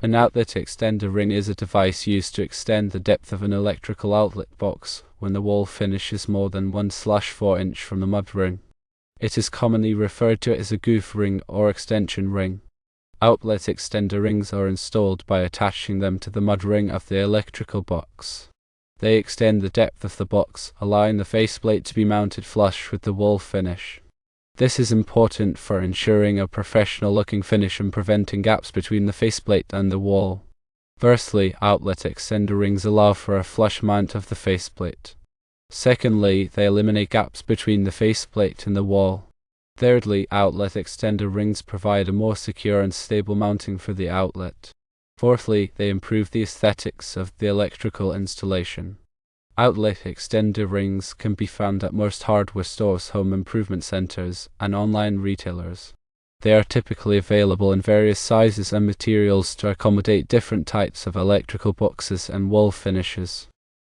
An outlet extender ring is a device used to extend the depth of an electrical outlet box when the wall finish is more than 1/4 inch from the mud ring. It is commonly referred to as a goof ring or extension ring. Outlet extender rings are installed by attaching them to the mud ring of the electrical box. They extend the depth of the box, allowing the faceplate to be mounted flush with the wall finish. This is important for ensuring a professional-looking finish and preventing gaps between the faceplate and the wall. Firstly, outlet extender rings allow for a flush mount of the faceplate. Secondly, they eliminate gaps between the faceplate and the wall. Thirdly, outlet extender rings provide a more secure and stable mounting for the outlet. Fourthly, they improve the aesthetics of the electrical installation. Outlet extender rings can be found at most hardware stores, home improvement centers, and online retailers. They are typically available in various sizes and materials to accommodate different types of electrical boxes and wall finishes.